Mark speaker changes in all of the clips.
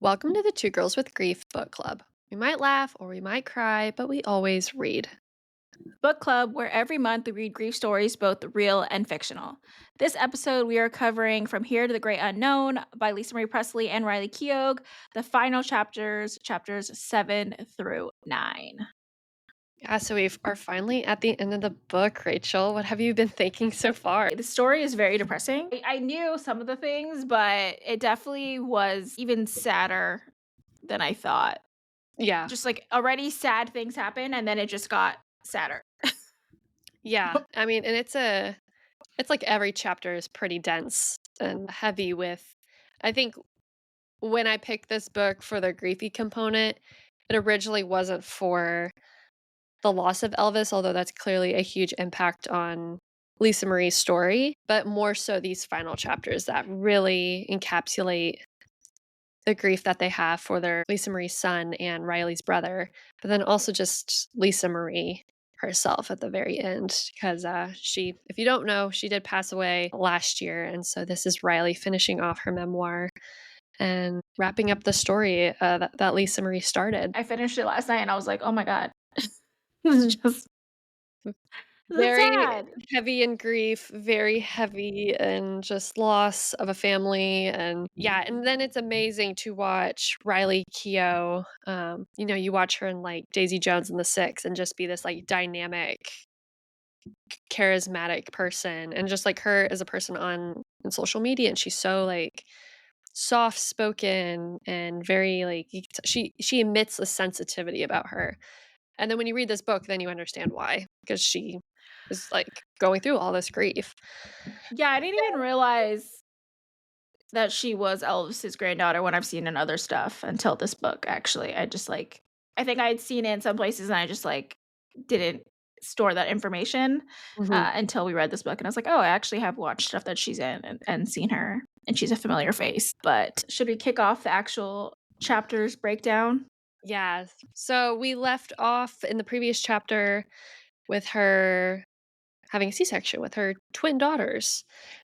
Speaker 1: Welcome to the Two Girls with Grief book club. We might laugh or we might cry, but we always read.
Speaker 2: Book club where every month we read grief stories, both real and fictional. This episode, we are covering From Here to the Great Unknown by Lisa Marie Presley and Riley Keough, the final chapters 7 through 9.
Speaker 1: Yeah, so we are finally at the end of the book, Rachel. What have you been thinking so far?
Speaker 2: The story is very depressing. I knew some of the things, but it definitely was even sadder than I thought.
Speaker 1: Yeah,
Speaker 2: Just like already sad things happen, and then it just got sadder.
Speaker 1: yeah. I mean, and it's like every chapter is pretty dense and heavy with I think when I picked this book for the griefy component, it originally wasn't for the loss of Elvis, although that's clearly a huge impact on Lisa Marie's story, but more so these final chapters that really encapsulate the grief that they have for their Lisa Marie's son and Riley's brother, but then also just Lisa Marie herself at the very end because she, if you don't know, she did pass away last year, and so this is Riley finishing off her memoir and wrapping up the story that Lisa Marie started.
Speaker 2: I finished it last night and I was like, oh my God. It's just it's
Speaker 1: Very
Speaker 2: sad.
Speaker 1: heavy in grief, very heavy in just loss of a family, and yeah, and then it's amazing to watch Riley Keough, you watch her in, like, Daisy Jones and the Six and just be this, like, dynamic, charismatic person, and just, like, her as a person on in social media, and she's so, like, soft-spoken and very, like, you can she emits a sensitivity about her. And then when you read this book, then you understand why, because she is, like, going through all this grief.
Speaker 2: Yeah, I didn't even realize that she was Elvis's granddaughter when I've seen in other stuff until this book, actually. I think I had seen it in some places and I just, didn't store that information,
Speaker 1: Mhm.
Speaker 2: until we read this book, and I was like, "Oh, I actually have watched stuff that she's in and seen her, and she's a familiar face." But should we kick off the actual chapters breakdown?
Speaker 1: Yeah, so we left off in the previous chapter with her having a C-section with her twin daughters,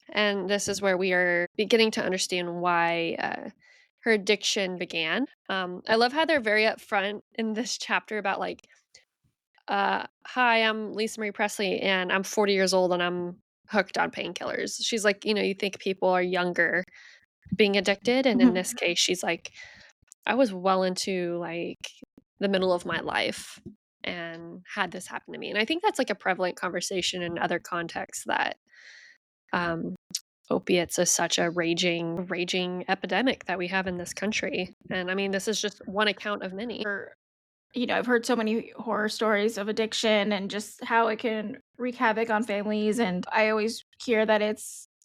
Speaker 1: and this is where we are beginning to understand why, her addiction began. I love how they're very upfront in this chapter about, like, "Hi, I'm Lisa Marie Presley, and I'm 40 years old, and I'm hooked on painkillers." She's like, you think people are younger being addicted, and in
Speaker 2: Mhm.
Speaker 1: this case, she's like, "I was well into, like, the middle of my life and had this happen to me," and I think that's, like, a prevalent conversation in other contexts that, um, opiates is such a raging epidemic that we have in this country, and, I mean, this is just one account of many.
Speaker 2: I've heard so many horror stories of addiction and just how it can wreak havoc on families, and I always hear that it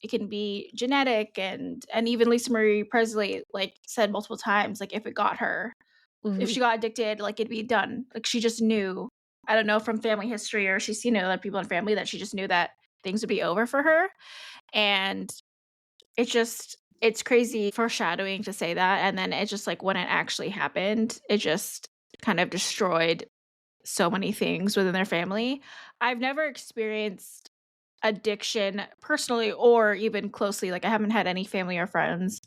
Speaker 2: can be genetic, and even Lisa Marie Presley, said multiple times, like, if it got her, if
Speaker 1: Mhm,
Speaker 2: she got addicted, like, it'd be done. Like, she just knew. I don't know from family history or she's seen other people in family that she just knew that things would be over for her, and it's crazy foreshadowing to say that, and then it's just, like, when it actually happened, it just kind of destroyed so many things within their family. I've never experienced addiction personally or even closely, like, I haven't had any family or friends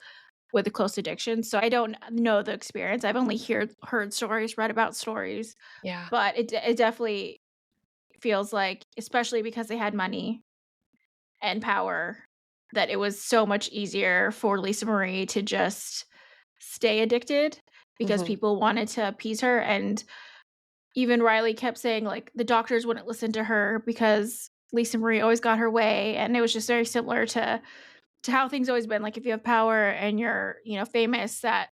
Speaker 2: with a close addiction, so I don't know the experience. I've only heard stories, read about stories,
Speaker 1: yeah,
Speaker 2: but it definitely feels like, especially because they had money and power, that it was so much easier for Lisa Marie to just stay addicted because
Speaker 1: mhm,
Speaker 2: people wanted to appease her, and even Riley kept saying, like, the doctors wouldn't listen to her because Lisa Marie always got her way, and it was just very similar to how things always been, like, if you have power and you're, famous, that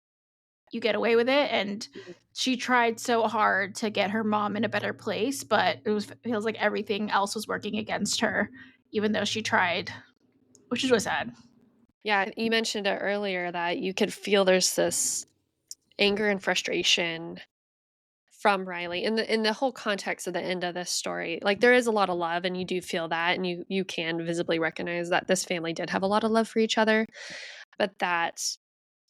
Speaker 2: you get away with it, and
Speaker 1: mhm.
Speaker 2: she tried so hard to get her mom in a better place, but feels like everything else was working against her, even though she tried, which is really sad.
Speaker 1: Yeah, you mentioned it earlier that you could feel there's this anger and frustration from Riley in the whole context of the end of this story. Like, there is a lot of love, and you do feel that, and you can visibly recognize that this family did have a lot of love for each other, but that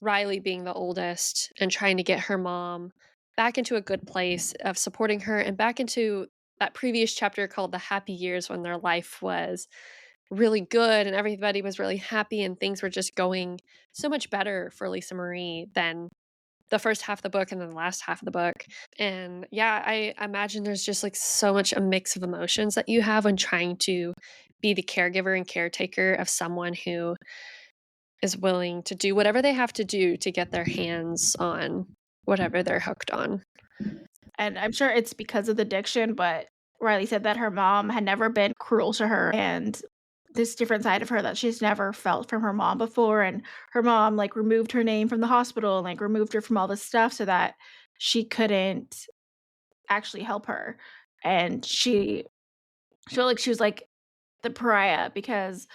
Speaker 1: Riley being the oldest and trying to get her mom back into a good place of supporting her and back into that previous chapter called The Happy Years when their life was really good and everybody was really happy and things were just going so much better for Lisa Marie than the first half of the book and then the last half of the book. And yeah, I imagine there's just like so much a mix of emotions that you have when trying to be the caregiver and caretaker of someone who is willing to do whatever they have to do to get their hands on whatever they're hooked on.
Speaker 2: And I'm sure it's because of the addiction, but Riley said that her mom had never been cruel to her, and this different side of her that she's never felt from her mom before, and her mom, like, removed her name from the hospital and, like, removed her from all this stuff so that she couldn't actually help her, and she felt like she was, like, the pariah because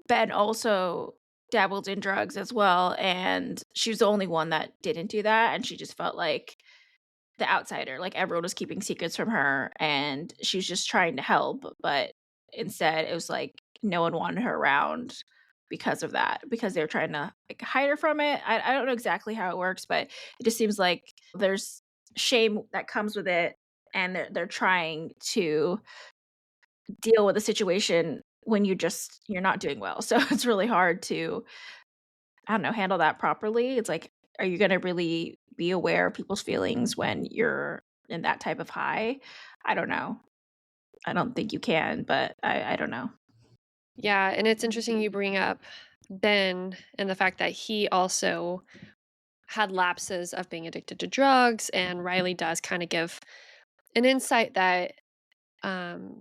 Speaker 2: Ben also dabbled in drugs as well, and she was the only one that didn't do that, and she just felt like the outsider, like, everyone was keeping secrets from her, and she was just trying to help, but instead, it was like no one wanted her around because of that, because they were trying to, like, hide her from it. I don't know exactly how it works, but it just seems like there's shame that comes with it, and they're trying to deal with a situation when you're not doing well, so it's really hard to, I don't know, handle that properly. It's like, are you gonna really be aware of people's feelings when you're in that type of high? I don't know. I don't think you can, but I don't know.
Speaker 1: Yeah, and it's interesting you bring up Ben and the fact that he also had lapses of being addicted to drugs, and Riley does kind of give an insight that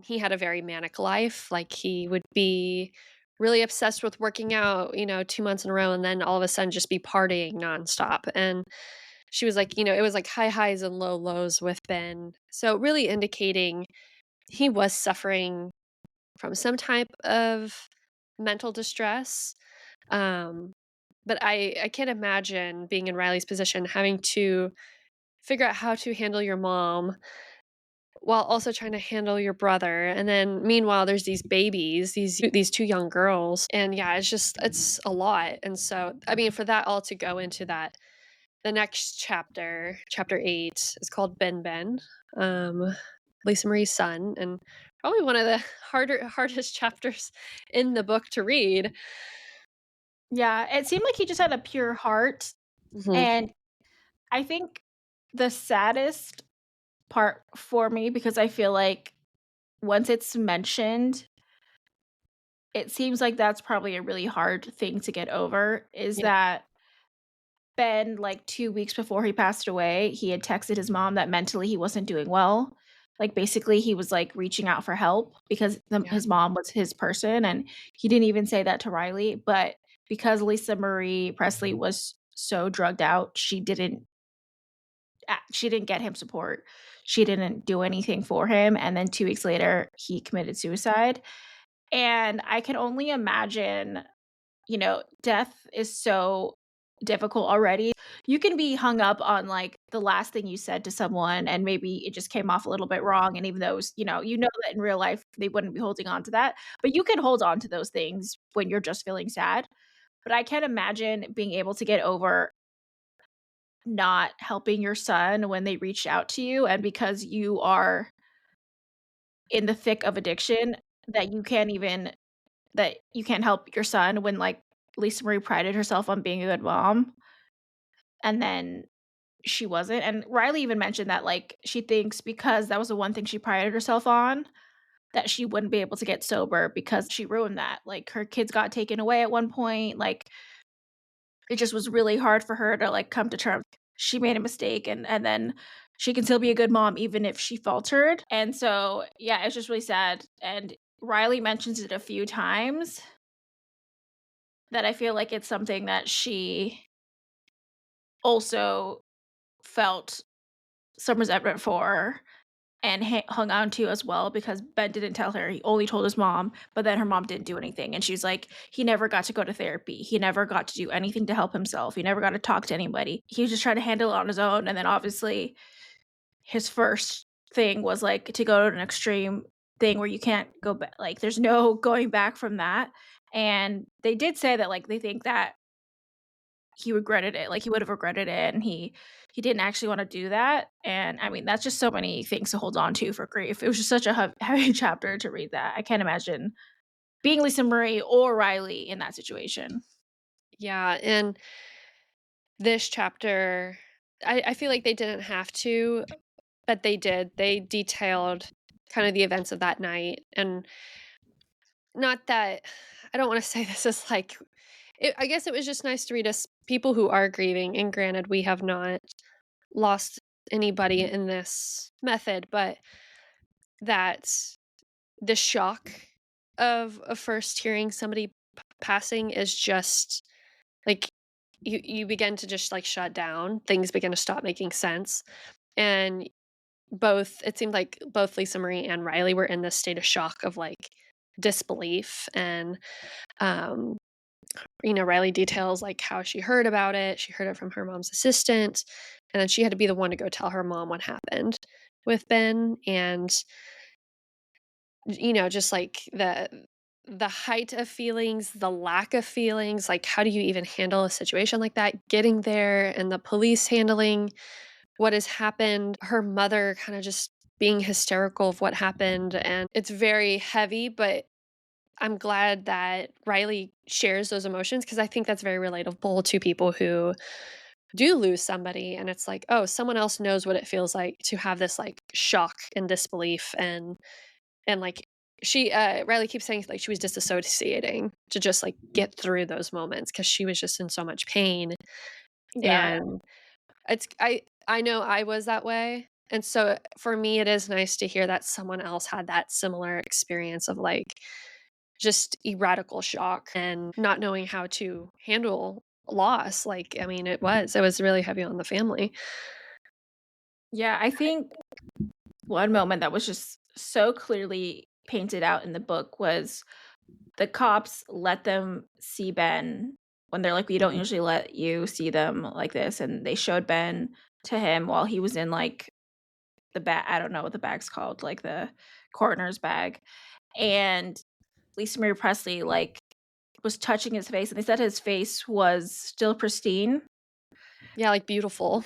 Speaker 1: he had a very manic life. Like he would be really obsessed with working out, 2 months in a row, and then all of a sudden just be partying nonstop. And she was like, it was like high highs and low lows with Ben. So really indicating he was suffering from some type of mental distress. Um, but I can't imagine being in Riley's position, having to figure out how to handle your mom while also trying to handle your brother. And then meanwhile, there's these babies, these two young girls. And yeah, it's a lot. And so I mean, for that all to go into that, the next chapter, chapter 8, is called Ben Ben. Um Lisa Marie's son, and probably one of the hardest chapters in the book to read.
Speaker 2: Yeah, it seemed like he just had a pure heart,
Speaker 1: Mhm.
Speaker 2: and I think the saddest part for me, because I feel like once it's mentioned, it seems like that's probably a really hard thing to get over, is
Speaker 1: Yeah,
Speaker 2: that Ben, like, 2 weeks before he passed away, he had texted his mom that mentally he wasn't doing well. Like, basically, he was, like, reaching out for help because
Speaker 1: yeah,
Speaker 2: his mom was his person, and he didn't even say that to Riley, but because Lisa Marie Presley was so drugged out, she didn't get him support. She didn't do anything for him, and then 2 weeks later, he committed suicide, and I can only imagine, death is so difficult already. You can be hung up on, like, the last thing you said to someone, and maybe it just came off a little bit wrong, and even though it was, you know that in real life they wouldn't be holding on to that, but you can hold on to those things when you're just feeling sad. But I can't imagine being able to get over not helping your son when they reached out to you, and because you are in the thick of addiction, that you can't help your son when, like, Lisa Marie prided herself on being a good mom, and then she wasn't, and Riley even mentioned that, like, she thinks because that was the one thing she prided herself on, that she wouldn't be able to get sober because she ruined that. Like, her kids got taken away at one point, like, it just was really hard for her to, like, come to terms. She made a mistake, and then she can still be a good mom even if she faltered, and so, yeah, it's just really sad, and Riley mentions it a few times that I feel like it's something that she also felt some resentment for and hung on to as well, because Ben didn't tell her, he only told his mom, but then her mom didn't do anything, and she's like, "He never got to go to therapy, he never got to do anything to help himself, he never got to talk to anybody, he was just trying to handle it on his own," and then obviously his first thing was, like, to go to an extreme thing where you can't go back, like, there's no going back from that, and they did say that, like, they think that he regretted it, like, he would've regretted it, and he didn't actually wanna do that, and, I mean, that's just so many things to hold on to for grief. It was just such a heavy chapter to read that. I can't imagine being Lisa Marie or Riley in that situation.
Speaker 1: yeah, and this chapter I feel like they didn't have to, but they did. They detailed kind of the events of that night, and not that I don't wanna say this is like I guess it was just nice to read us people who are grieving, and granted, we have not lost anybody in this method, but that the shock of first hearing somebody passing is just like you begin to just like shut down. Things begin to stop making sense. And both it seemed like both Lisa Marie and Riley were in this state of shock of like disbelief. And um Riley details like how she heard about it. She heard it from her mom's assistant, and then she had to be the one to go tell her mom what happened with Ben. And just like the height of feelings, the lack of feelings, like how do you even handle a situation like that? Getting there and the police handling what has happened, her mother kind of just being hysterical of what happened, and it's very heavy, but I'm glad that Riley shares those emotions because I think that's very relatable to people who do lose somebody, and it's like, oh, someone else knows what it feels like to have this like shock and disbelief. And like Riley keeps saying like she was disassociating to just like get through those moments because she was just in so much pain.
Speaker 2: Yeah.
Speaker 1: And I know I was that way. And so for me it is nice to hear that someone else had that similar experience of like just radical shock and not knowing how to handle loss. Like, I mean, it was really heavy on the family.
Speaker 2: Yeah, I think one moment that was just so clearly painted out in the book was the cops let them see Ben when they're like, "We don't usually let you see them like this," and they showed Ben to him while he was in, like, the bag. I don't know what the bag's called, like, the coroner's bag, and Lisa Marie Presley, like, was touching his face, and they said his face was still pristine.
Speaker 1: Yeah, like beautiful.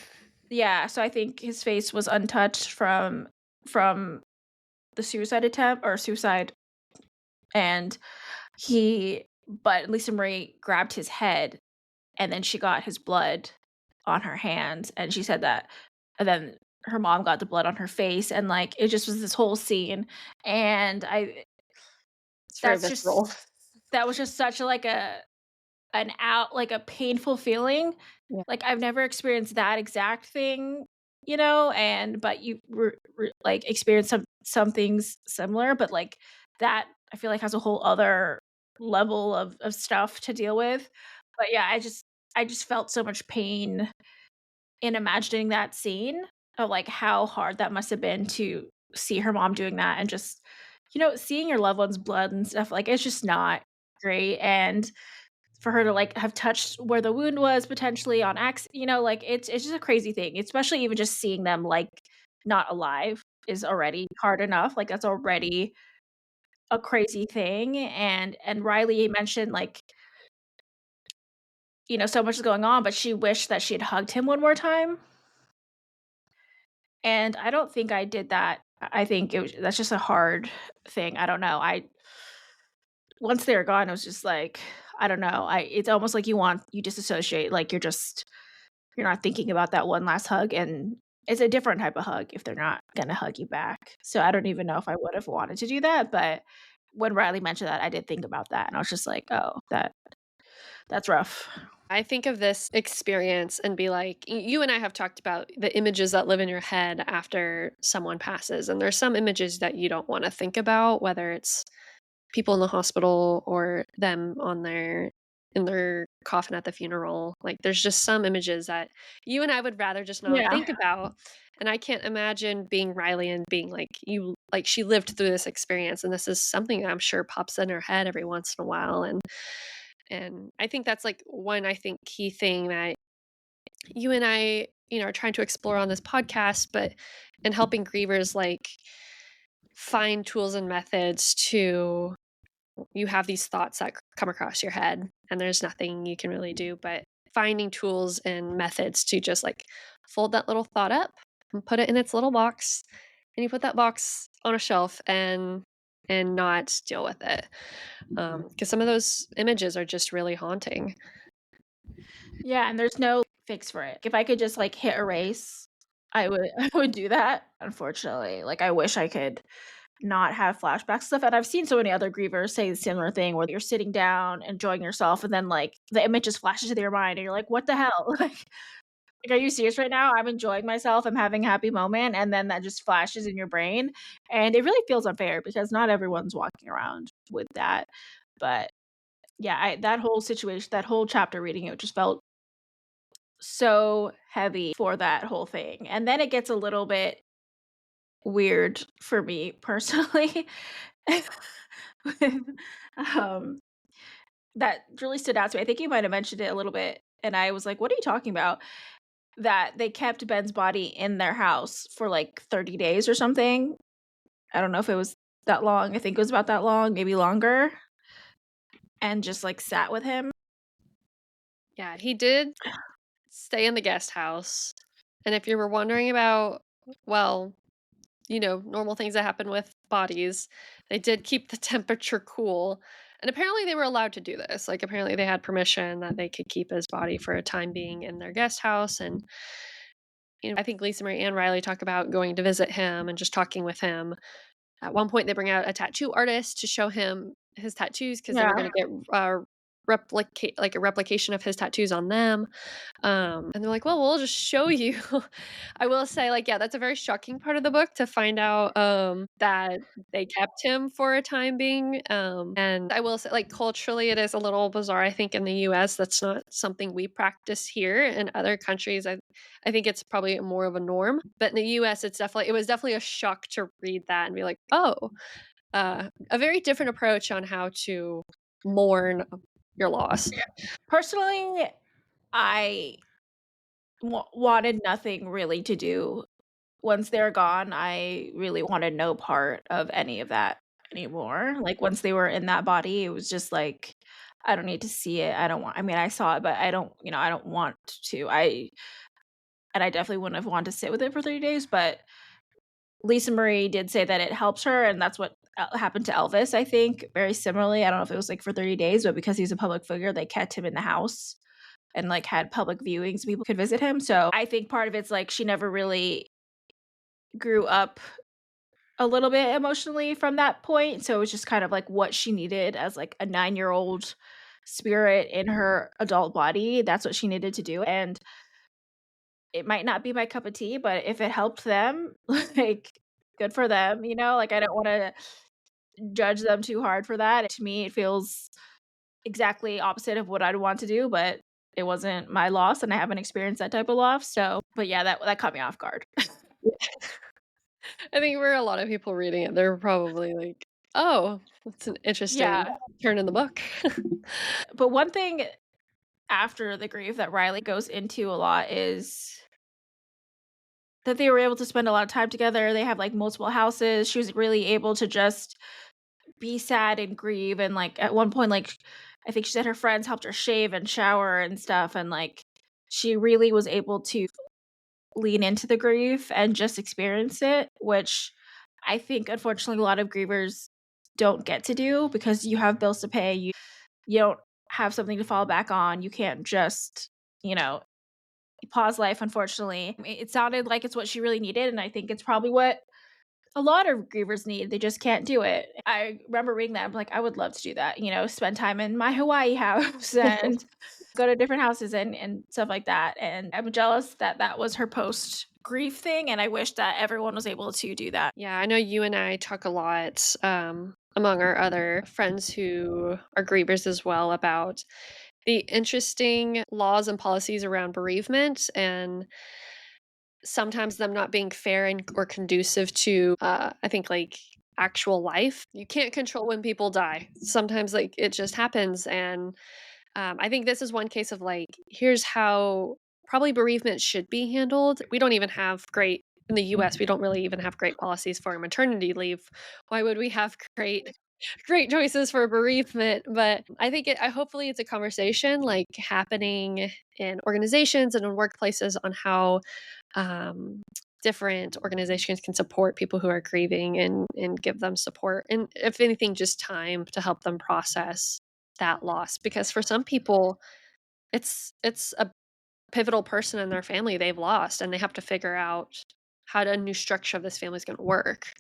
Speaker 2: Yeah, so I think his face was untouched from the suicide attempt or suicide, and he but Lisa Marie grabbed his head, and then she got his blood on her hands, and she said that and then her mom got the blood on her face, and, like, it just was this whole scene, and I
Speaker 1: It's very
Speaker 2: that's
Speaker 1: visceral.
Speaker 2: just that was just such a, like, a painful feeling.
Speaker 1: Yeah.
Speaker 2: Like, I've never experienced that exact thing, you know, and but you like, experienced some things similar, but, like, that I feel like has a whole other level of stuff to deal with. But, yeah, I just felt so much pain in imagining that scene of, like, how hard that must have been to see her mom doing that and just, seeing your loved one's blood and stuff, like, it's just not great, and for her to, like, have touched where the wound was potentially on like, it's just a crazy thing, especially even just seeing them, like, not alive is already hard enough, like, that's already a crazy thing, and Riley mentioned, like, so much is going on, but she wished that she had hugged him one more time, and I don't think I did that. I think that's just a hard thing, I don't know, I once they were gone, it was just like, I don't know, I it's almost like you disassociate, like, you're not thinking about that one last hug, and it's a different type of hug if they're not gonna hug you back. So I don't even know if I would have wanted to do that, but when Riley mentioned that, I did think about that, and I was just like, "Oh, that's rough."
Speaker 1: I think of this experience and be like, you and I have talked about the images that live in your head after someone passes. And there's some images that you don't want to think about, whether it's people in the hospital or them on in their coffin at the funeral. Like there's just some images that you and I would rather just not
Speaker 2: Yeah.
Speaker 1: think about. And I can't imagine being Riley and being like like she lived through this experience and this is something I'm sure pops in her head every once in a while. And I think that's like one I think key thing that you and I, are trying to explore on this podcast, but in helping grievers like find tools and methods to you have these thoughts that come across your head and there's nothing you can really do but finding tools and methods to just like fold that little thought up and put it in its little box and you put that box on a shelf and not deal with it because some of those images are just really haunting.
Speaker 2: Yeah, and there's no fix for it. If I could just, like, hit erase, I would I would do that, unfortunately. Like, I wish I could not have flashback stuff, and I've seen so many other grievers say the similar thing where you're sitting down, enjoying yourself, and then, like, the image just flashes into your mind, and you're like, "What the hell?" Like, "Are you serious right now? I'm enjoying myself, I'm having a happy moment," and then that just flashes in your brain, and it really feels unfair because not everyone's walking around with that, but, yeah, I that whole situation, that whole chapter reading it just felt so heavy for that whole thing, and then it gets a little bit weird for me personally. With, um, that really stood out to me. I think you might have mentioned it a little bit, and I was like, "What are you talking about?" That they kept Ben's body in their house for, like, 30 days or something. I don't know if it was that long. I think it was about that long, maybe longer, and just, like, sat with him.
Speaker 1: Yeah, he did stay in the guest house, and if you were wondering about, well, normal things that happen with bodies, they did keep the temperature cool, and apparently they were allowed to do this, like, apparently they had permission that they could keep his body for a time being in their guest house, and, I think Lisa Marie and Riley talk about going to visit him and just talking with him. At one point, they bring out a tattoo artist to show him his tattoos because they were
Speaker 2: Yeah.
Speaker 1: gonna get, replicate like, a replication of his tattoos on them. And they're like, "Well, we'll just show you." I will say, like, yeah, that's a very shocking part of the book to find out, that they kept him for a time being, and I will say, like, culturally, it is a little bizarre, I think, in the US, that's not something we practice here. In other countries, I think it's probably more of a norm, but in the US, it was definitely a shock to read that and be like, "Oh," a very different approach on how to mourn your loss.
Speaker 2: Personally, I wanted nothing really to do once they're gone, I really wanted no part of any of that anymore. Like, once they were in that body, it was just like, I don't need to see it. I mean, I saw it, but I don't, I don't want to. I definitely wouldn't have wanted to sit with it for 30 days, but Lisa Marie did say that it helps her, and that's what happened to Elvis, I think, very similarly. I don't know if it was like for 30 days, but because he's a public figure, they kept him in the house and like had public viewings, people could visit him. So I think part of it's like she never really grew up a little bit emotionally from that point, so it was just kind of like what she needed as, like, a nine-year-old spirit in her adult body, that's what she needed to do, and it might not be my cup of tea, but if it helped them, like, good for them, like, I don't wanna judge them too hard for that. To me, it feels exactly opposite of what I'd want to do, but it wasn't my loss, and I haven't experienced that type of loss, so but yeah, that caught me off guard.
Speaker 1: I think for a lot of people reading it, they're probably like, "Oh, that's an interesting
Speaker 2: Yeah,
Speaker 1: turn in the book."
Speaker 2: but one thing after the grief that Riley goes into a lot is that they were able to spend a lot of time together. They have like multiple houses. She was really able to just be sad and grieve. And like at one point, like I think she said her friends helped her shave and shower and stuff. And like she really was able to lean into the grief and just experience it, which I think unfortunately a lot of grievers don't get to do because you have bills to pay. You don't have something to fall back on. You can't just, you know, pause life, unfortunately. It sounded like it's what she really needed, and I think it's probably what a lot of grievers need. They just can't do it. I remember reading that, I'm like, I would love to do that, spend time in my Hawaii house and go to different houses and stuff like that, and I'm jealous that that was her post-grief thing, and I wish that everyone was able to do that.
Speaker 1: Yeah, I know you and I talk a lot, among our other friends who are grievers as well, about the interesting laws and policies around bereavement and sometimes them not being fair and or conducive to, I think, like, actual life. You can't control when people die. Sometimes, like, it just happens, and, I think this is one case of, like, here's how probably bereavement should be handled. We don't even have great in the US, we don't really even have great policies for maternity leave. Why would we have great choices for bereavement? But I hopefully it's a conversation, like, happening in organizations and in workplaces on how um, different organizations can support people who are grieving and give them support and if anything just time to help them process that loss because for some people it's a pivotal person in their family they've lost, and they have to figure out how a new structure of this family is gonna work.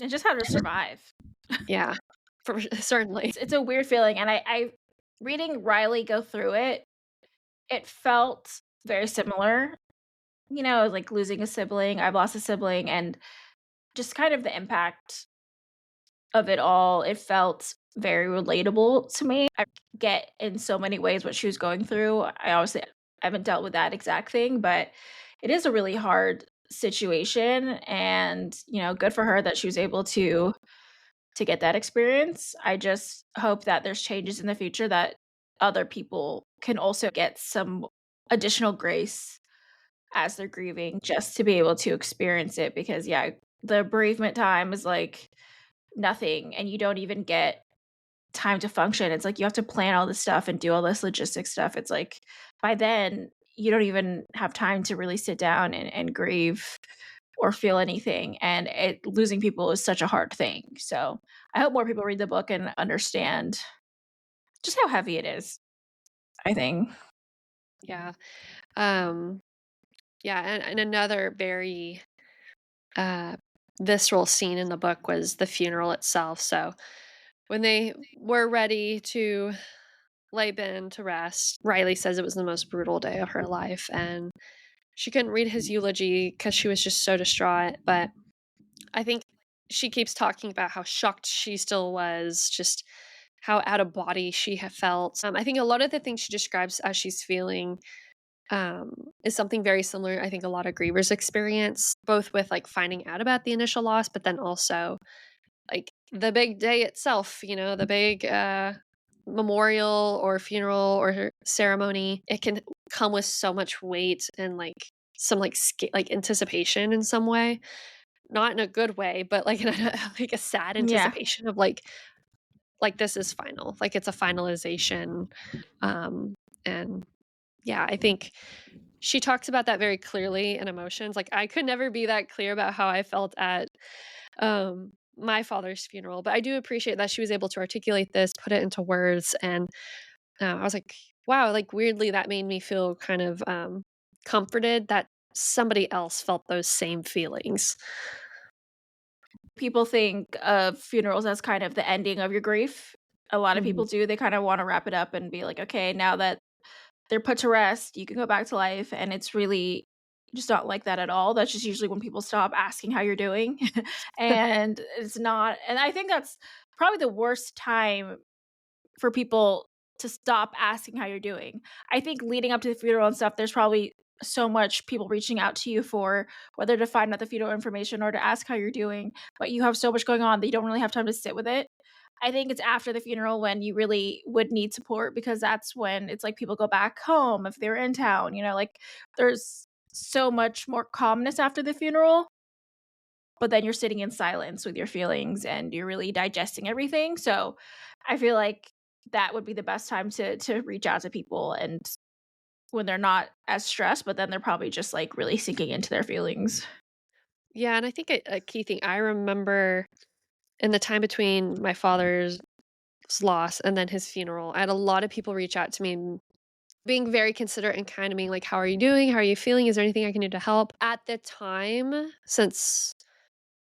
Speaker 2: And just how to survive.
Speaker 1: Yeah, for certainly.
Speaker 2: It's a weird feeling, and I reading Riley go through it, it felt very similar, like losing a sibling, I've lost a sibling, and just kind of the impact of it all, it felt very relatable to me. I get in so many ways what she was going through. I obviously haven't dealt with that exact thing, but it is a really hard situation and, good for her that she was able to get that experience. I just hope that there's changes in the future that other people can also get some additional grace as they're grieving just to be able to experience it because yeah, the bereavement time is like nothing and you don't even get time to function. It's like you have to plan all this stuff and do all this logistics stuff. It's like by then you don't even have time to really sit down and grieve or feel anything. And losing people is such a hard thing. So I hope more people read the book and understand just how heavy it is, I think.
Speaker 1: Yeah. Um, yeah, and another very, uh, visceral scene in the book was the funeral itself, so when they were ready to lay Ben to rest, Riley says it was the most brutal day of her life, and she couldn't read his eulogy because she was just so distraught, but I think she keeps talking about how shocked she still was, just how out of body she had felt. I think a lot of the things she describes as she's feeling um, is something very similar. I think a lot of grievers experience, both with like finding out about the initial loss, but then also like the big day itself, the big memorial or funeral or ceremony. It can come with so much weight and like some like like anticipation in some way, not in a good way, but like in a, like a sad
Speaker 2: Yeah.
Speaker 1: anticipation of like this is final, like it's a finalization. um and yeah, I think she talks about that very clearly in emotions. Like, I could never be that clear about how I felt at, my father's funeral, but I do appreciate that she was able to articulate this, put it into words, and, I was like, "Wow," like, weirdly, that made me feel kind of, comforted that somebody else felt those same feelings.
Speaker 2: People think of funerals as kind of the ending of your grief. A lot of
Speaker 1: Mhm.
Speaker 2: people do. They kind of want to wrap it up and be like, okay, now that they're put to rest, you can go back to life. And it's really just not like that at all. That's just usually when people stop asking how you're doing. And it's not, and I think that's probably the worst time for people to stop asking how you're doing. I think leading up to the funeral and stuff, there's probably so much people reaching out to you for whether to find out the funeral information or to ask how you're doing, but you have so much going on that you don't really have time to sit with it. I think it's after the funeral when you really would need support because that's when it's like people go back home if they're in town, like there's so much more calmness after the funeral, but then you're sitting in silence with your feelings and you're really digesting everything. So I feel like that would be the best time to reach out to people and when they're not as stressed, but then they're probably just like really sinking into their feelings.
Speaker 1: Yeah, and I think a key thing I remember in the time between my father's loss and then his funeral, I had a lot of people reach out to me and being very considerate and kind of being like, "How are you doing? How are you feeling? Is there anything I can do to help?" At the time, since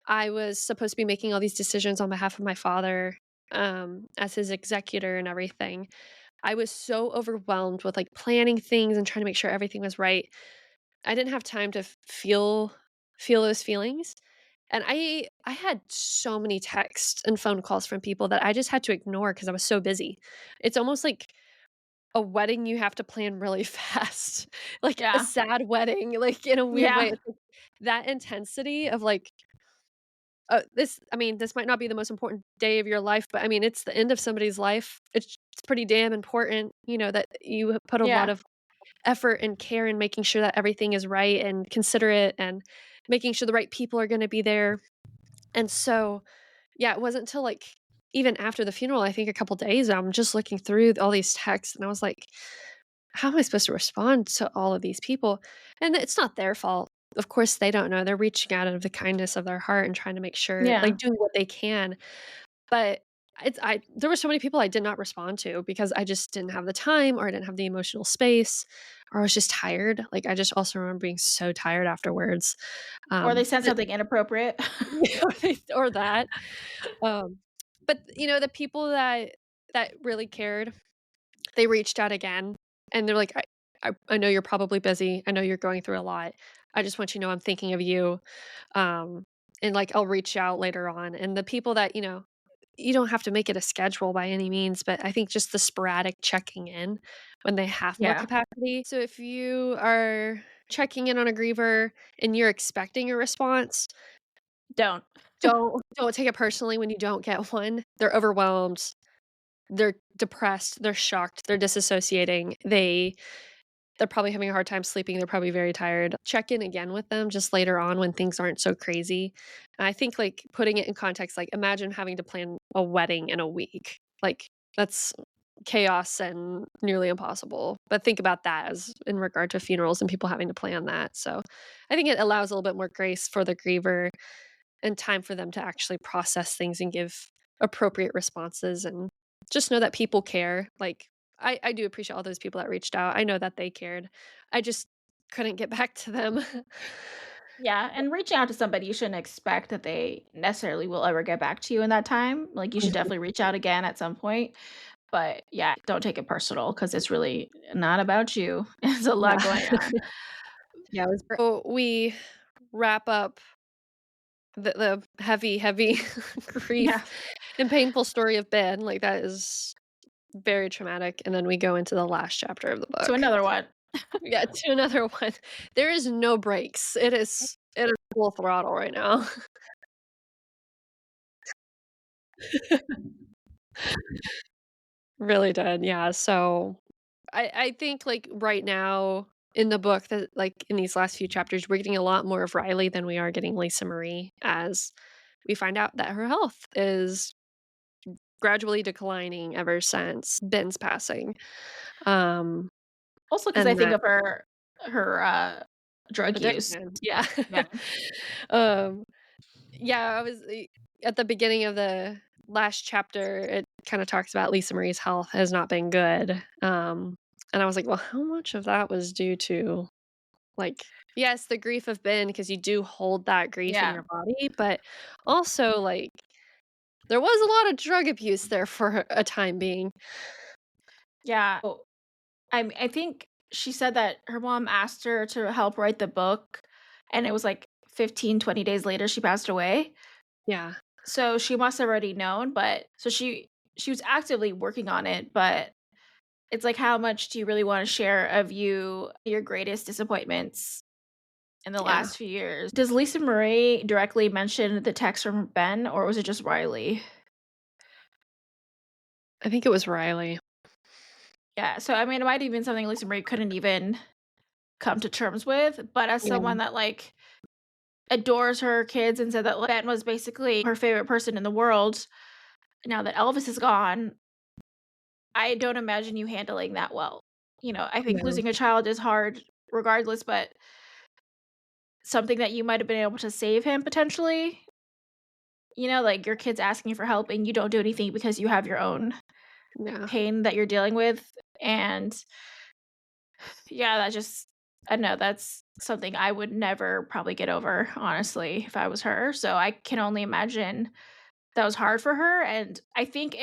Speaker 1: I was supposed to be making all these decisions on behalf of my father, as his executor and everything, I was so overwhelmed with, like, planning things and trying to make sure everything was right. I didn't have time to feel those feelings, and I had so many texts and phone calls from people that I just had to ignore because I was so busy. It's almost like a wedding you have to plan really fast, like a
Speaker 2: Yeah.
Speaker 1: sad wedding, like, in a weird way.
Speaker 2: Yeah.
Speaker 1: It's like that intensity of, like, this might not be the most important day of your life, but, I mean, it's the end of somebody's life. It's pretty damn important, that you put a lot
Speaker 2: Yeah.
Speaker 1: of effort and care in making sure that everything is right and considerate and making sure the right people are gonna be there, and so, yeah, it wasn't until, like, even after the funeral, I think a couple days, I'm just looking through all these texts, and I was like, "How am I supposed to respond to all of these people?" And it's not their fault. Of course, they don't know. They're reaching out of the kindness of their heart and trying to make sure
Speaker 2: Yeah.
Speaker 1: like, doing what they can. But I there were so many people I did not respond to because I just didn't have the time or I didn't have the emotional space or I was just tired. Like, I just also remember being so tired afterwards.
Speaker 2: Or they said
Speaker 1: But
Speaker 2: something inappropriate.
Speaker 1: or that. Um, but, the people that really cared, they reached out again, and they're like, "I know you're probably busy. I know you're going through a lot. I just want you to know I'm thinking of you, um, and, like, I'll reach out later on." And the people that, you don't have to make it a schedule by any means, but I think just the sporadic checking in when they have more
Speaker 2: Yeah,
Speaker 1: capacity. So if you are checking in on a griever and you're expecting a response,
Speaker 2: don't.
Speaker 1: don't take it personally when you don't get one. They're overwhelmed, they're depressed, they're shocked, they're disassociating, they're probably having a hard time sleeping, they're probably very tired. Check in again with them just later on when things aren't so crazy. And I think, like, putting it in context, like, imagine having to plan a wedding in a week. Like, that's chaos and nearly impossible. But think about that as in regard to funerals and people having to plan that. So, I think it allows a little bit more grace for the griever and time for them to actually process things and give appropriate responses and just know that people care. Like, I do appreciate all those people that reached out. I know that they cared. I just couldn't get back to them.
Speaker 2: Yeah, and reaching out to somebody, you shouldn't expect that they necessarily will ever get back to you in that time. Like, you should
Speaker 1: Mhm.
Speaker 2: definitely reach out again at some point. But yeah, don't take it personal because it's really not about you. There's a lot
Speaker 1: Yeah.
Speaker 2: going on.
Speaker 1: Yeah, it was so we wrap up the heavy, heavy grief
Speaker 2: Yeah.
Speaker 1: and painful story of Ben, like, that is very traumatic, and then we go into the last chapter of the
Speaker 2: To
Speaker 1: book.
Speaker 2: another one.
Speaker 1: Yeah, to another one. There is no breaks. It is full throttle right now. Really did, yeah, so I think, like, right now in the book that, like, in these last few chapters, we're getting a lot more of Riley than we are getting Lisa Marie as we find out that her health is gradually declining ever since Ben's passing, um,
Speaker 2: Also, because I
Speaker 1: and
Speaker 2: think
Speaker 1: that
Speaker 2: of her drug use.
Speaker 1: addiction, yeah.
Speaker 2: Yeah.
Speaker 1: Um, yeah, I was at the beginning of the last chapter, it kinda talks about Lisa Marie's health has not been good, and I was like, "Well, how much of that was due to, like, yes, the grief of Ben, because you do hold that grief in
Speaker 2: Yeah.
Speaker 1: your body, but also, like, there was a lot of drug abuse there for a time being."
Speaker 2: Yeah. Oh, I think she said that her mom asked her to help write the book, and it was, like, 15, 20 days later she passed away.
Speaker 1: Yeah,
Speaker 2: So she must have already known, but so she was actively working on it, but it's like, how much do you really wanna share of your greatest disappointments in the
Speaker 1: yeah.
Speaker 2: last few years? Does Lisa Marie directly mention the text from Ben, or was it just Riley?
Speaker 1: I think it was Riley.
Speaker 2: Yeah, so, I mean, it might have been something Lisa Marie couldn't even come to terms with, but as
Speaker 1: Yeah,
Speaker 2: someone that, like, adores her kids and said that like, Ben was basically her favorite person in the world, now that Elvis is gone, I don't imagine you handling that well. I think
Speaker 1: yeah,
Speaker 2: losing a child is hard regardless, but something that you might have been able to save him potentially, like your kid's asking you for help and you don't do anything because you have your own
Speaker 1: yeah,
Speaker 2: pain that you're dealing with. And yeah, that just, I don't know, that's something I would never probably get over, honestly, if I was her. So I can only imagine that was hard for her. And I think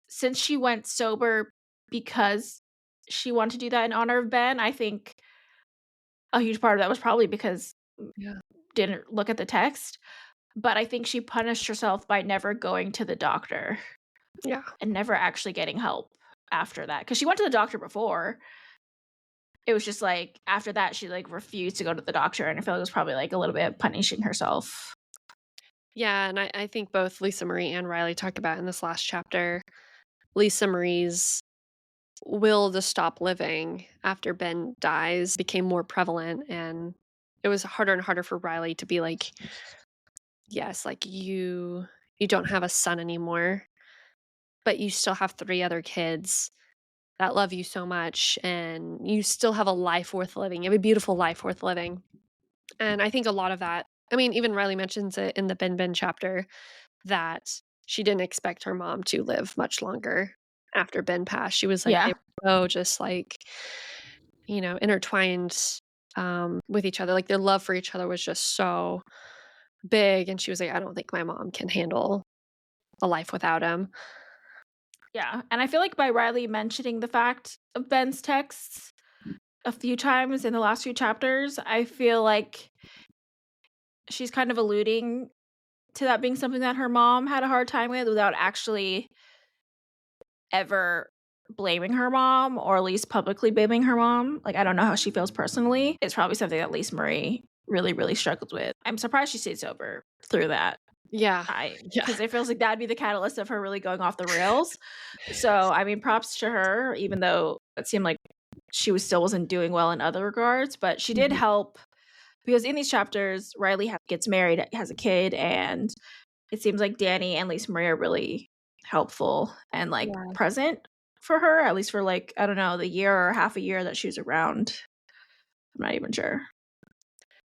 Speaker 2: since she went sober because she wanted to do that in honor of Ben, I think a huge part of that was probably because
Speaker 1: yeah,
Speaker 2: didn't look at the text. But I think she punished herself by never going to the doctor
Speaker 1: yeah.
Speaker 2: and never actually getting help after that. Because she went to the doctor before. It was just, like, after that, she, like, refused to go to the doctor, and I feel like it was probably, like, a little bit punishing herself.
Speaker 1: Yeah, and I think both Lisa Marie and Riley talk about in this last chapter, Lisa Marie's will to stop living after Ben dies became more prevalent, and it was harder and harder for Riley to be like, "Yes, like, you don't have a son anymore, but you still have 3 other kids that love you so much, and you still have a life worth living. You have a beautiful life worth living." And I think a lot of that, I mean, even Riley mentions it in the Ben chapter that she didn't expect her mom to live much longer after Ben passed. She was like, they
Speaker 2: Yeah.
Speaker 1: were so just like, intertwined with each other. Like their love for each other was just so big. And she was like, I don't think my mom can handle a life without him.
Speaker 2: Yeah, and I feel like by Riley mentioning the fact of Ben's texts a few times in the last few chapters, I feel like she's kind of alluding to that being something that her mom had a hard time with without actually ever blaming her mom, or at least publicly blaming her mom. Like, I don't know how she feels personally. It's probably something that Lisa Marie really, really struggled with. I'm surprised she stayed sober through that
Speaker 1: Yeah.
Speaker 2: time,
Speaker 1: Yeah.
Speaker 2: because it feels like that'd be the catalyst of her really going off the rails. So, I mean, props to her, even though it seemed like she wasn't doing well in other regards, but she did
Speaker 1: Mhm.
Speaker 2: help, because in these chapters, Riley gets married, has a kid, and it seems like Danny and Lisa Marie are really helpful and like
Speaker 1: Yeah.
Speaker 2: present for her, at least for like, I don't know, the year or half a year that she was around. I'm not even sure.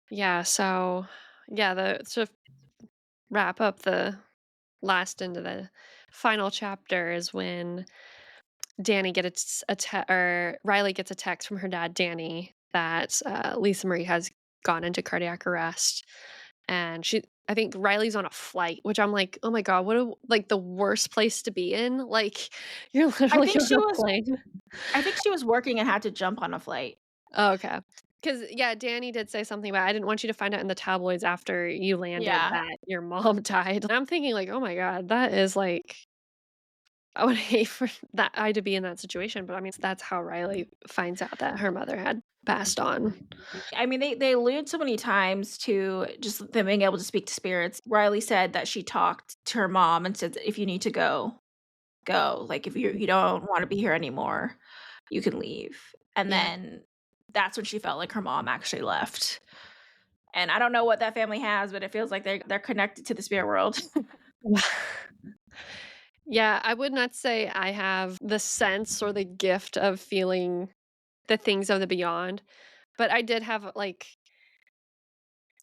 Speaker 1: Yeah. So, yeah, to wrap up the last into the final chapter is when Danny gets or Riley gets a text from her dad, Danny, that Lisa Marie has gone into cardiac arrest, and I think Riley's on a flight, which I'm like, oh my god, like the worst place to be in. Like you're
Speaker 2: I
Speaker 1: literally
Speaker 2: think
Speaker 1: on
Speaker 2: she
Speaker 1: a
Speaker 2: was
Speaker 1: plane.
Speaker 2: I think she was working and had to jump on a flight.
Speaker 1: Oh, okay. Because yeah, Danny did say something about I didn't want you to find out in the tabloids after you landed
Speaker 2: Yeah.
Speaker 1: that your mom died. And I'm thinking like, oh my god, that is like I would hate for that I to be in that situation, but I mean, that's how Riley finds out that her mother had passed on.
Speaker 2: I mean, they allude so many times to just them being able to speak to spirits. Riley said that she talked to her mom and said, if you need to go, go. Like, if you don't want to be here anymore, you can leave. And
Speaker 1: Yeah.
Speaker 2: then that's when she felt like her mom actually left. And I don't know what that family has, but it feels like they're connected to the spirit world.
Speaker 1: Yeah. Yeah, I would not say I have the sense or the gift of feeling the things of the beyond, but I did have, like,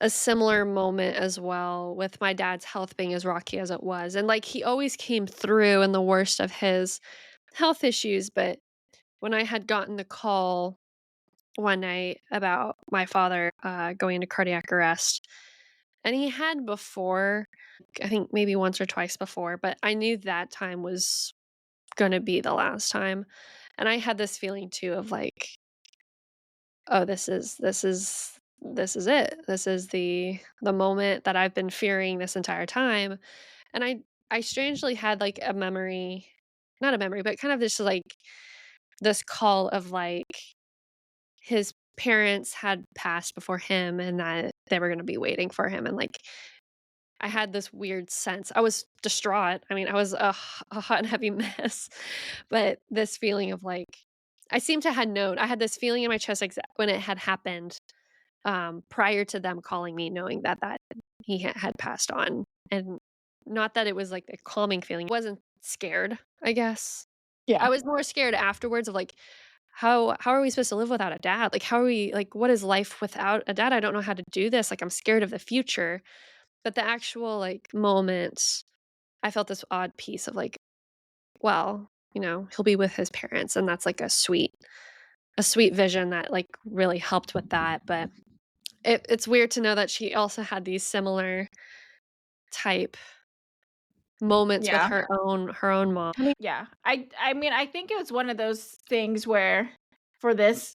Speaker 1: a similar moment as well with my dad's health being as rocky as it was, and, like, he always came through in the worst of his health issues, but when I had gotten the call one night about my father, going into cardiac arrest, and he had before, I think maybe once or twice before, but I knew that time was gonna be the last time, and I had this feeling too of like, "Oh, this is it. This is the moment that I've been fearing this entire time," and I strangely had, like, a memory not a memory, but kind of just, like, this call of, like, his parents had passed before him and that they were gonna be waiting for him, and, like, I had this weird sense. I was distraught. I mean, I was a hot and heavy mess, but this feeling of like I seem to had known. I had this feeling in my chest when it had happened prior to them calling me, knowing that he had passed on, and not that it was like a calming feeling. I wasn't scared. I guess
Speaker 2: Yeah.
Speaker 1: I was more scared afterwards of like how are we supposed to live without a dad? Like how are we like what is life without a dad? I don't know how to do this. Like I'm scared of the future. But the actual, like, moment, I felt this odd piece of, like, well, he'll be with his parents, and that's, like, a sweet vision that, like, really helped with that, but it's weird to know that she also had these similar type moments with
Speaker 2: Yeah.
Speaker 1: her own mom.
Speaker 2: Yeah. I mean, I think it was one of those things where for this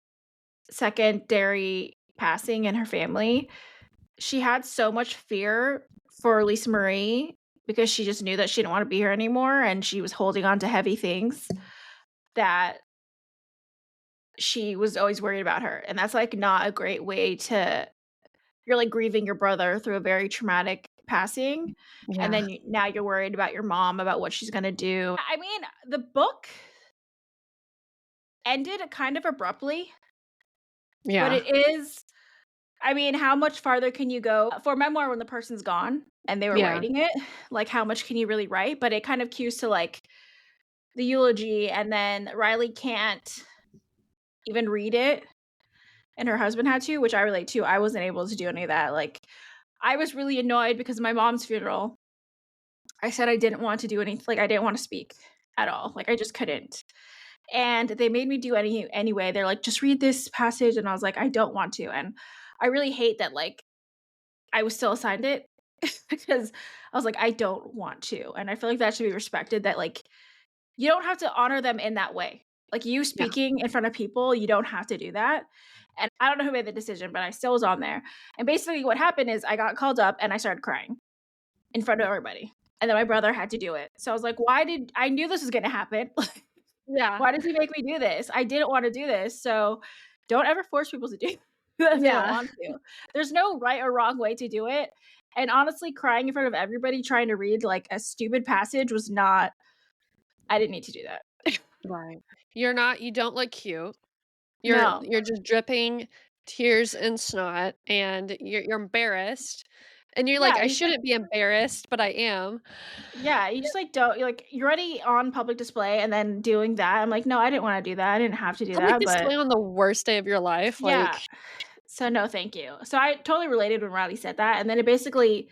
Speaker 2: secondary passing in her family, she had so much fear for Lisa Marie because she just knew that she didn't wanna be here anymore, and she was holding on to heavy things that she was always worried about her, and that's, like, not a great way to you're, like, grieving your brother through a very traumatic passing, and
Speaker 1: Yeah,
Speaker 2: then now you're worried about your mom, about what she's gonna do. I mean, the book ended kind of abruptly, but
Speaker 1: yeah,
Speaker 2: it is I mean, how much farther can you go for a memoir when the person's gone and they were
Speaker 1: yeah,
Speaker 2: writing it? Like, how much can you really write? But it kind of cues to, like, the eulogy, and then Riley can't even read it, and her husband had to, which I relate to. I wasn't able to do any of that. Like, I was really annoyed because of my mom's funeral, I said I didn't want to do anything. Like, I didn't wanna speak at all, like, I just couldn't. And they made me do anyway. They're like, "Just read this passage," and I was like, "I don't want to," and I really hate that, like, I was still assigned it because I was like, "I don't want to," and I feel like that should be respected, that, like, you don't have to honor them in that way. Like, you
Speaker 1: Yeah.
Speaker 2: speaking in front of people, you don't have to do that, and I don't know who made the decision, but I still was on there, and basically what happened is I got called up and I started crying in front of everybody, and then my brother had to do it. So I was like, "Why did I knew this was gonna happen.
Speaker 1: Yeah.
Speaker 2: Why does he make me do this? I didn't wanna do this." So don't ever force people to do that if they don't
Speaker 1: Yeah.
Speaker 2: want to. There's no right or wrong way to do it, and honestly, crying in front of everybody trying to read, like, a stupid passage was not I didn't need to do that.
Speaker 1: Right. You don't look cute.
Speaker 2: No.
Speaker 1: You're just dripping tears and snot, and you're embarrassed, and you're like,
Speaker 2: Yeah,
Speaker 1: "I
Speaker 2: you just, like
Speaker 1: shouldn't be embarrassed, but I am."
Speaker 2: yeah, you just, like, don't you're, like, you're already on public display and then doing that. I'm like, "No, I didn't wanna do that. I didn't have to do
Speaker 1: Public
Speaker 2: that," but
Speaker 1: display on the worst day of your life,
Speaker 2: yeah.
Speaker 1: like
Speaker 2: So, no, thank you. So, I totally related when Riley said that, and then it basically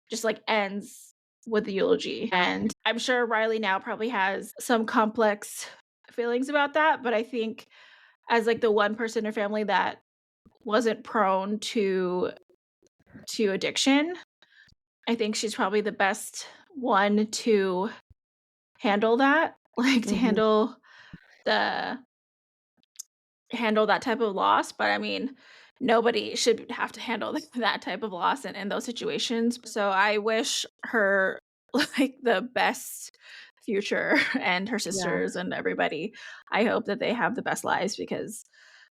Speaker 2: just, like, ends with the eulogy,
Speaker 1: yeah.
Speaker 2: and I'm sure Riley now probably has some complex feelings about that, but I think as, like, the one person in her family that wasn't prone to addiction, I think she's probably the best one to handle that, like, to
Speaker 1: Mhm.
Speaker 2: the handle that type of loss, but I mean, nobody should have to handle that type of loss in those situations. So I wish her like the best future and her
Speaker 1: Yeah.
Speaker 2: sisters and everybody. I hope that they have the best lives because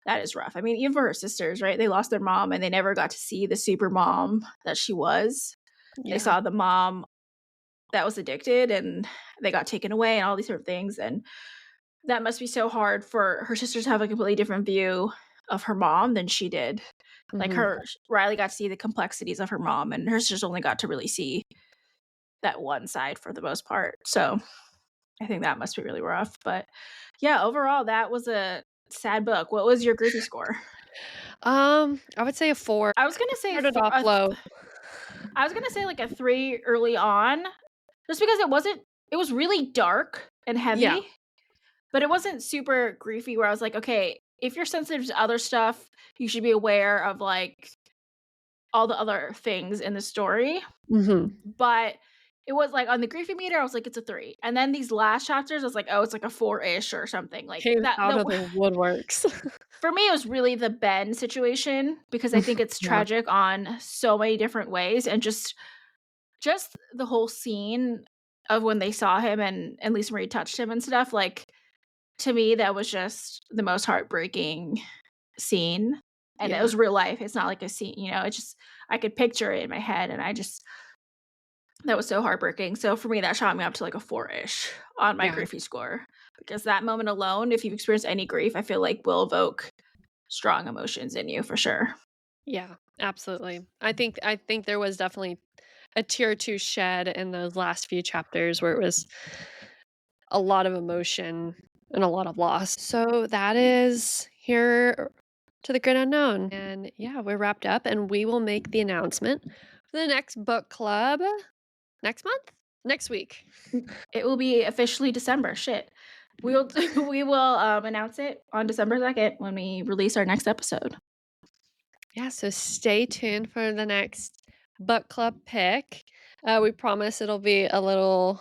Speaker 2: that is rough. I mean, even for her sisters, right? They lost their mom and they never got to see the super mom that she was. They
Speaker 1: Yeah.
Speaker 2: saw the mom that was addicted and they got taken away and all these different things. And that must be so hard for her sisters to have a completely different view of her mom than she did. Like
Speaker 1: Mhm.
Speaker 2: her Riley got to see the complexities of her mom, and her sisters only got to really see that one side for the most part. So I think that must be really rough. But yeah, overall, that was a sad book. What was your griefy score?
Speaker 1: I would say a 4.
Speaker 2: I was gonna say
Speaker 1: Started off low.
Speaker 2: I was gonna say like a 3 early on, just because it was really dark and
Speaker 1: Yeah.
Speaker 2: heavy, but it wasn't super griefy where I was like, "Okay, if you're sensitive to other stuff, you should be aware of, like, all the other things in the story."
Speaker 1: Mhm.
Speaker 2: But it was, like, on the griefy meter, I was like, "It's a 3." And then these last chapters, I was like, "Oh, it's like a 4-ish or something." Like,
Speaker 1: Came
Speaker 2: that
Speaker 1: out
Speaker 2: the
Speaker 1: of the woodworks.
Speaker 2: for me, it was really the Ben situation because I think it's
Speaker 1: Yeah.
Speaker 2: tragic on so many different ways, and just the whole scene of when they saw him and Lisa Marie touched him and stuff, like, to me, that was just the most heartbreaking scene, and it
Speaker 1: Yeah.
Speaker 2: was real life, it's not like a scene, it's just I could picture it in my head, and I just that was so heartbreaking, so for me, that shot me up to, like, a 4-ish on my
Speaker 1: Yeah.
Speaker 2: griefy score, because that moment alone, if you've experienced any grief, I feel like will evoke strong emotions in you for sure.
Speaker 1: Yeah. Absolutely. I think there was definitely a tear or 2 shed in those last few chapters where it was a lot of emotion and a lot of loss. So that is Here to the Great Unknown. And yeah, we're wrapped up and we will make the announcement for the next book club next month? Next week.
Speaker 2: It will be officially December, shit. We'll we will, announce it on December 2nd when we release our next episode.
Speaker 1: Yeah, so stay tuned for the next book club pick. We promise it'll be a little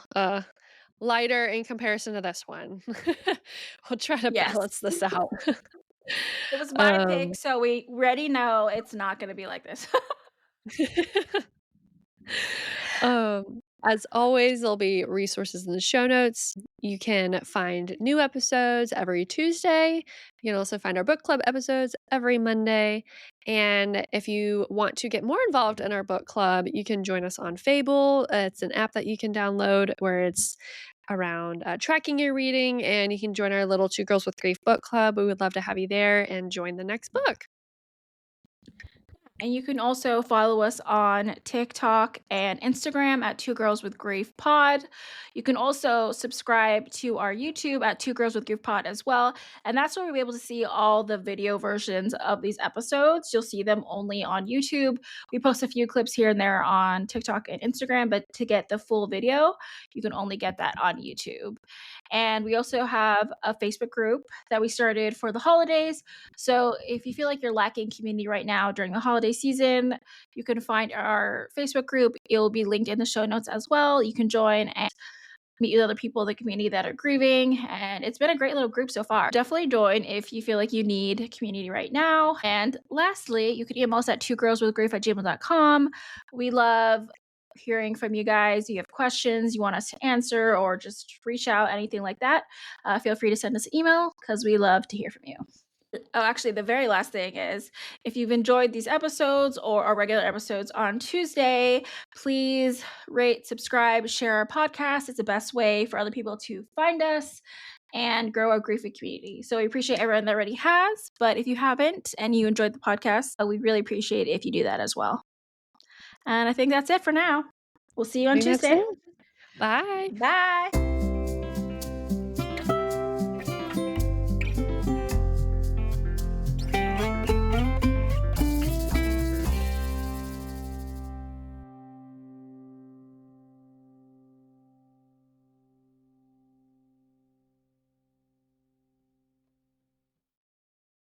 Speaker 1: lighter in comparison to this one. We'll try to
Speaker 2: Yes.
Speaker 1: balance this out.
Speaker 2: It was my pick,
Speaker 1: um,
Speaker 2: so we already know it's not gonna be like this.
Speaker 1: as always, there'll be resources in the show notes. You can find new episodes every Tuesday. You can also find our book club episodes every Monday. And if you want to get more involved in our book club, you can join us on Fable. It's an app that you can download where it's around tracking your reading, and you can join our little Two Girls with Grief book club. We would love to have you there and join the next book.
Speaker 2: And you can also follow us on TikTok and Instagram at Two Girls with Grief Pod. You can also subscribe to our YouTube at Two Girls with Grief Pod as well. And that's where we'll be able to see all the video versions of these episodes. You'll see them only on YouTube. We post a few clips here and there on TikTok and Instagram, but to get the full video, you can only get that on YouTube. And we also have a Facebook group that we started for the holidays. So if you feel like you're lacking community right now during the holiday season, you can find our Facebook group. It'll be linked in the show notes as well. You can join and meet with other people in the community that are grieving. And it's been a great little group so far. Definitely join if you feel like you need community right now. And lastly, you can email us at twogirlswithgrief@gmail.com. We love hearing from you guys. You have questions you want us to answer, or just reach out, anything like that. Feel free to send us an email because we love to hear from you. Oh, actually, the very last thing is if you've enjoyed these episodes or our regular episodes on Tuesday, please rate, subscribe, share our podcast. It's the best way for other people to find us and grow our grief community. So we appreciate everyone that already has. But if you haven't and you enjoyed the podcast, we really appreciate it if you do that as well. And I think that's it for now. We'll see you on
Speaker 1: I think that's
Speaker 2: Tuesday.
Speaker 1: it. Bye.
Speaker 2: Bye.